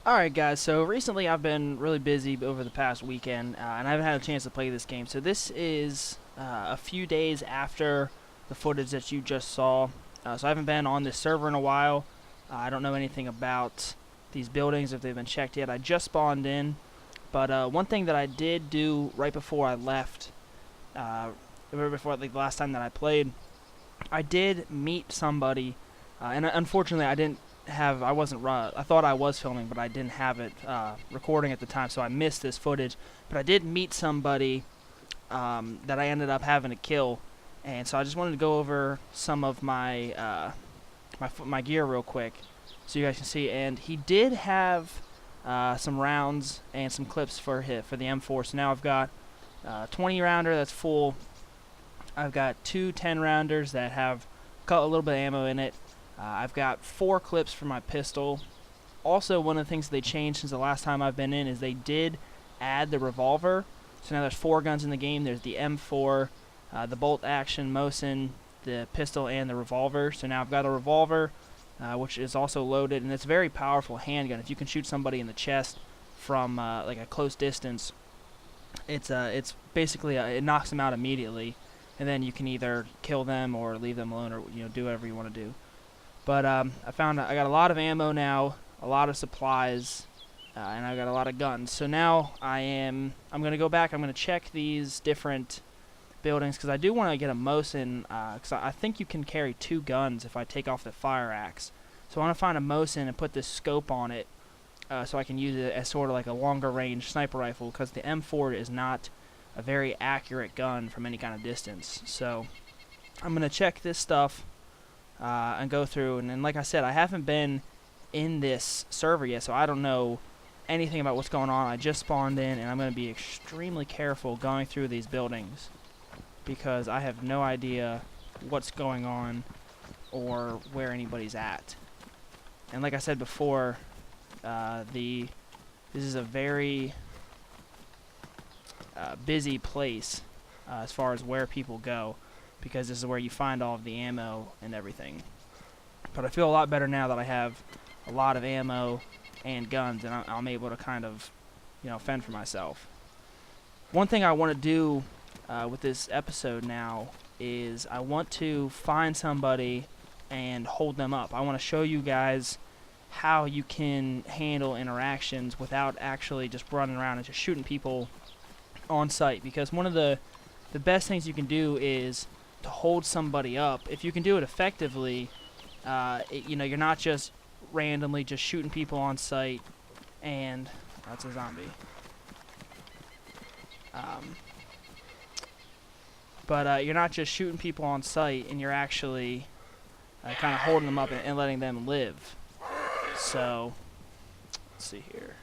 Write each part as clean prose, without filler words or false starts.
Alright guys, so recently I've been really busy over the past weekend, and I haven't had a chance to play this game. So this is a few days after the footage that you just saw. So I haven't been on this server in a while. I don't know anything about these buildings, if they've been checked yet. I just spawned in. But one thing that I did do right before I left, right before like the last time that I played, I did meet somebody, and unfortunately I wasn't I thought I was filming, but I didn't have it recording at the time, so I missed this footage. But I did meet somebody that I ended up having to kill, and so I just wanted to go over some of my my gear real quick, so you guys can see. And he did have some rounds and some clips for the M4. So now I've got 20 rounder that's full. I've got two 10 rounders that have a little bit of ammo in it. I've got 4 clips for my pistol. Also, one of the things that they changed since the last time I've been in is they did add the revolver. So now there's 4 guns in the game. There's the M4, the bolt action, Mosin, the pistol, and the revolver. So now I've got a revolver, which is also loaded, and it's a very powerful handgun. If you can shoot somebody in the chest from like a close distance, it's basically it knocks them out immediately, and then you can either kill them or leave them alone, or do whatever you want to do. But I found I got a lot of ammo now, a lot of supplies, and I got a lot of guns. So now I'm going to go back. I'm going to check these different buildings because I do want to get a Mosin, because I think you can carry 2 guns if I take off the fire axe. So I want to find a Mosin and put this scope on it, so I can use it as sort of like a longer range sniper rifle, because the M4 is not a very accurate gun from any kind of distance. So I'm going to check this stuff and go through, and then like I said, I haven't been in this server yet, so I don't know anything about what's going on. I just spawned in, and I'm going to be extremely careful going through these buildings because I have no idea what's going on or where anybody's at. And like I said before, this is a very busy place as far as where people go, because this is where you find all of the ammo and everything. But I feel a lot better now that I have a lot of ammo and guns, and I'm able to kind of, fend for myself. One thing I want to do with this episode now is I want to find somebody and hold them up. I want to show you guys how you can handle interactions without actually just running around and just shooting people on sight, because one of the best things you can do is to hold somebody up. If you can do it effectively, you're not just randomly just shooting people on sight, and that's a zombie. But you're not just shooting people on sight, and you're actually kind of holding them up and letting them live. So let's see here.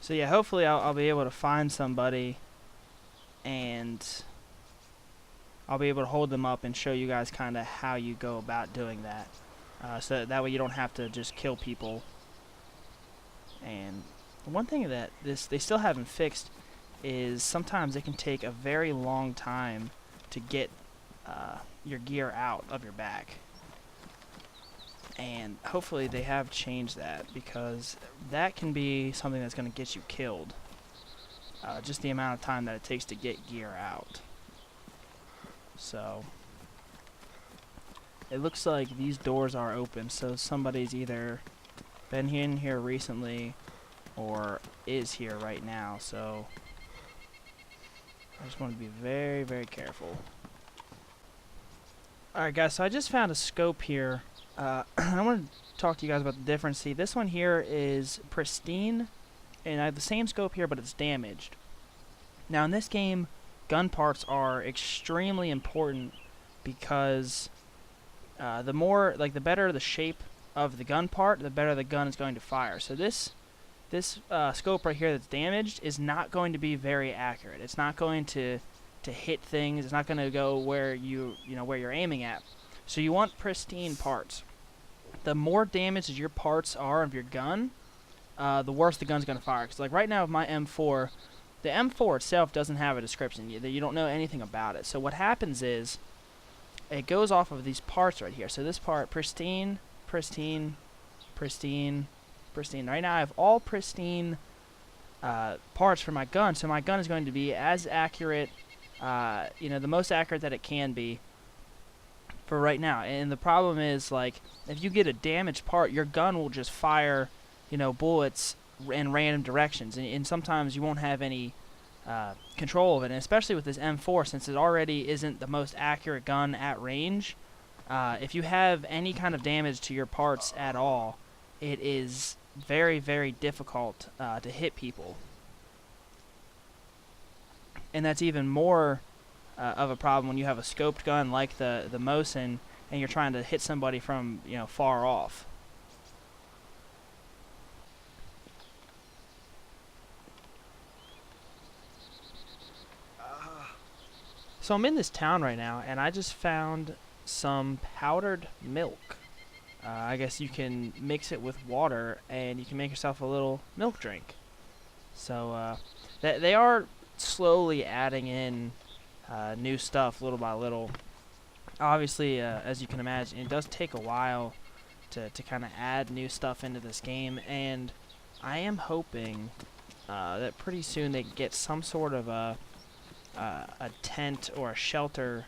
So yeah, hopefully I'll be able to find somebody, and I'll be able to hold them up and show you guys kind of how you go about doing that. So that way you don't have to just kill people. And one thing that they still haven't fixed is sometimes it can take a very long time to get your gear out of your back. And hopefully they have changed that, because that can be something that's going to get you killed. Just the amount of time that it takes to get gear out. So it looks like these doors are open, so somebody's either been in here recently or is here right now. So I just want to be very, very careful. Alright guys, so I just found a scope here. I want to talk to you guys about the difference. See, this one here is pristine, and I have the same scope here, but it's damaged. Now in this game, gun parts are extremely important because the better the shape of the gun part, the better the gun is going to fire. So this scope right here that's damaged is not going to be very accurate. It's not going to hit things. It's not going to go where where you're aiming at. So you want pristine parts. The more damaged your parts are of your gun, the worse the gun's going to fire. Because like right now with my M4, the M4 itself doesn't have a description. You don't know anything about it. So what happens is it goes off of these parts right here. So this part, pristine, pristine, pristine, pristine. Right now I have all pristine parts for my gun, so my gun is going to be as accurate, the most accurate that it can be for right now. And the problem is, like, if you get a damaged part, your gun will just fire, bullets in random directions, and sometimes you won't have any control of it. And especially with this M4, since it already isn't the most accurate gun at range, if you have any kind of damage to your parts at all, it is very, very difficult to hit people. And that's even more of a problem when you have a scoped gun like the Mosin and you're trying to hit somebody from far off. So I'm in this town right now, and I just found some powdered milk. I guess you can mix it with water, and you can make yourself a little milk drink. So they are slowly adding in new stuff little by little. Obviously, as you can imagine, it does take a while to kind of add new stuff into this game, and I am hoping that pretty soon they get some sort of a tent or a shelter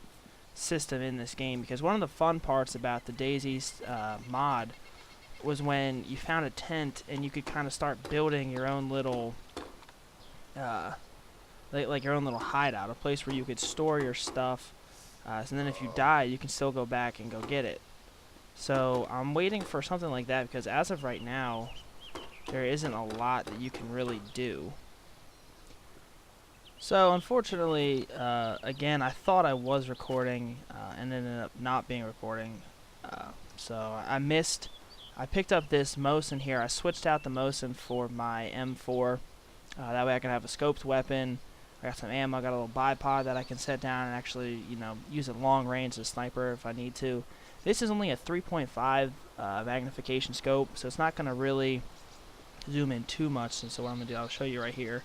system in this game, because one of the fun parts about the DayZ mod was when you found a tent and you could kind of start building your own little like your own little hideout, a place where you could store your stuff, so then if you die you can still go back and go get it. So I'm waiting for something like that, because as of right now there isn't a lot that you can really do. So unfortunately, again, I thought I was recording and ended up not being recording. So I picked up this Mosin here. I switched out the Mosin for my M4. That way I can have a scoped weapon. I got some ammo. I got a little bipod that I can set down and actually, use it long range as a sniper if I need to. This is only a 3.5 magnification scope, so it's not going to really zoom in too much. So what I'm going to do, I'll show you right here.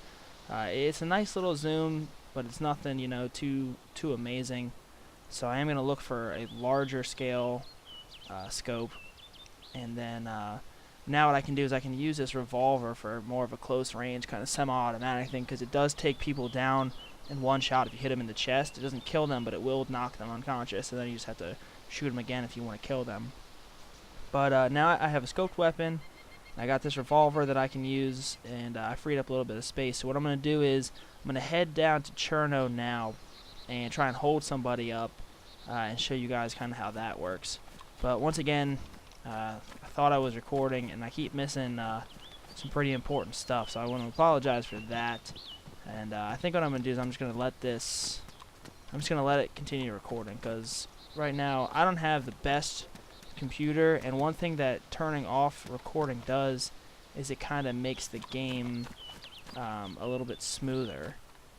It's a nice little zoom, but it's nothing, too amazing. So I am going to look for a larger scale scope. And then now what I can do is I can use this revolver for more of a close range, kind of semi-automatic thing, because it does take people down in one shot if you hit them in the chest. It doesn't kill them, but it will knock them unconscious, and then you just have to shoot them again if you want to kill them. But now I have a scoped weapon. I got this revolver that I can use, and I freed up a little bit of space. So what I'm going to do is I'm going to head down to Cherno now and try and hold somebody up and show you guys kind of how that works. But once again, I thought I was recording, and I keep missing some pretty important stuff, so I want to apologize for that. And I think what I'm going to do is I'm just going to let it continue recording, because right now I don't have the best computer, and one thing that turning off recording does is it kind of makes the game a little bit smoother,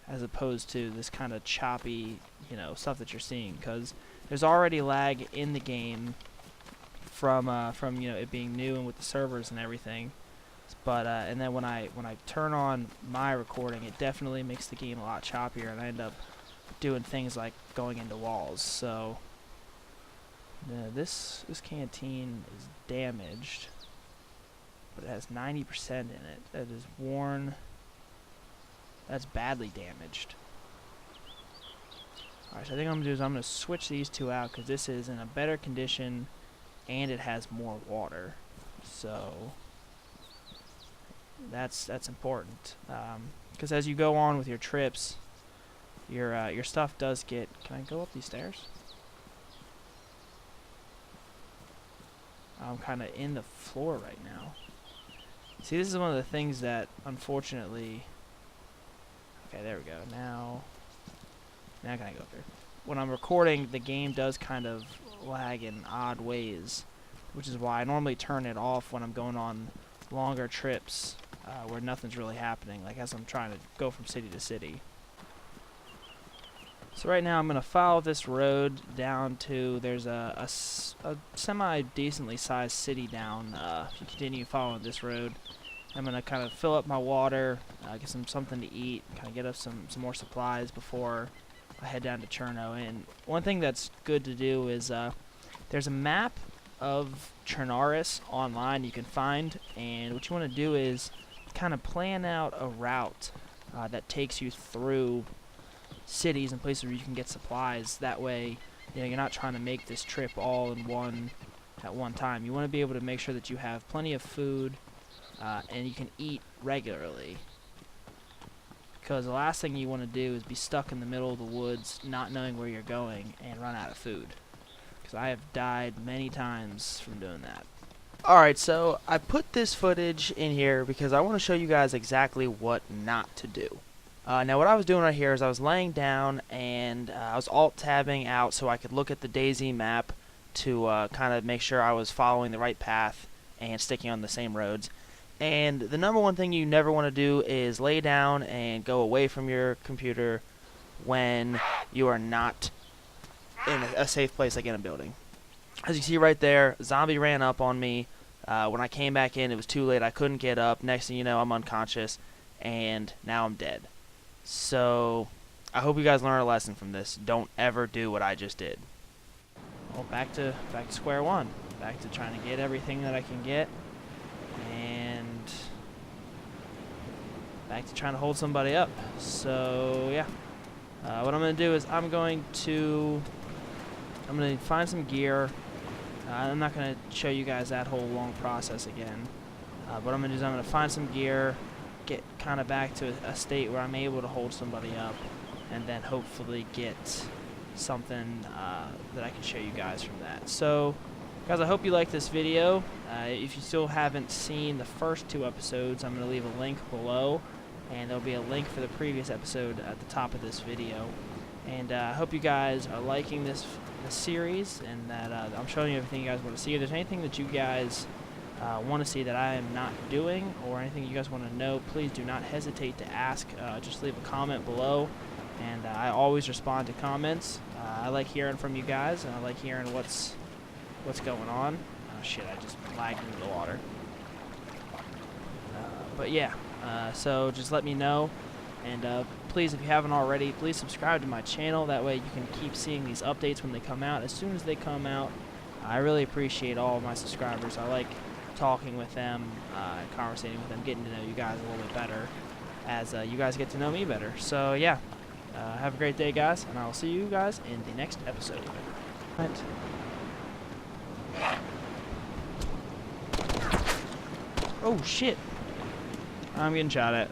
as opposed to this kind of choppy stuff that you're seeing, because there's already lag in the game from it being new and with the servers and everything. But and then when I turn on my recording, it definitely makes the game a lot choppier, and I end up doing things like going into walls. So this canteen is damaged, but it has 90% in it. That is worn. That's badly damaged. Alright, so I think I'm going to do is I'm going to switch these two out, because this is in a better condition and it has more water. So that's important, because as you go on with your trips, your stuff does get. Can I go up these stairs? I'm kind of in the floor right now. See, this is one of the things that, unfortunately... Okay, there we go. Now, Now can I go through? When I'm recording, the game does kind of lag in odd ways, which is why I normally turn it off when I'm going on longer trips where nothing's really happening, like as I'm trying to go from city to city. So right now I'm going to follow this road down to, there's a semi-decently sized city down. If you continue following this road, I'm going to kind of fill up my water, get something to eat, kind of get up some more supplies before I head down to Cherno. And one thing that's good to do is there's a map of Chernaris online you can find, and what you want to do is kind of plan out a route that takes you through cities and places where you can get supplies. That way, you know, you're not trying to make this trip all in at one time. You want to be able to make sure that you have plenty of food and you can eat regularly, because the last thing you want to do is be stuck in the middle of the woods not knowing where you're going and run out of food, because I have died many times from doing that. Alright, so I put this footage in here because I want to show you guys exactly what not to do. Now what I was doing right here is I was laying down and I was alt-tabbing out so I could look at the DayZ map to kind of make sure I was following the right path and sticking on the same roads. And the number one thing you never want to do is lay down and go away from your computer when you are not in a safe place, like in a building. As you see right there, zombie ran up on me. When I came back in, it was too late. I couldn't get up. Next thing you know, I'm unconscious, and now I'm dead. So I hope you guys learn a lesson from this. Don't ever do what I just did. Well, back to square one. Back to trying to get everything that I can get, and back to trying to hold somebody up. So yeah, what I'm gonna do is I'm gonna find some gear. I'm not gonna show you guys that whole long process again. What I'm gonna do is I'm gonna find some gear, get kind of back to a state where I'm able to hold somebody up, and then hopefully get something that I can show you guys from that. So guys, I hope you like this video. If you still haven't seen the first 2 episodes, I'm going to leave a link below, and there'll be a link for the previous episode at the top of this video. And I hope you guys are liking this series, and that I'm showing you everything you guys want to see. If there's anything that you guys want to see that I am not doing, or anything you guys want to know, please do not hesitate to ask. Just leave a comment below, and I always respond to comments. I like hearing from you guys, and I like hearing what's going on. Oh shit, I just lagged into the water. But yeah, so just let me know, and please, if you haven't already, please subscribe to my channel. That way you can keep seeing these updates when they come out. As soon as they come out, I really appreciate all of my subscribers. I like talking with them, conversating with them, getting to know you guys a little bit better as you guys get to know me better. So yeah, have a great day, guys, and I will see you guys in the next episode. Right. Oh shit, I'm getting shot at.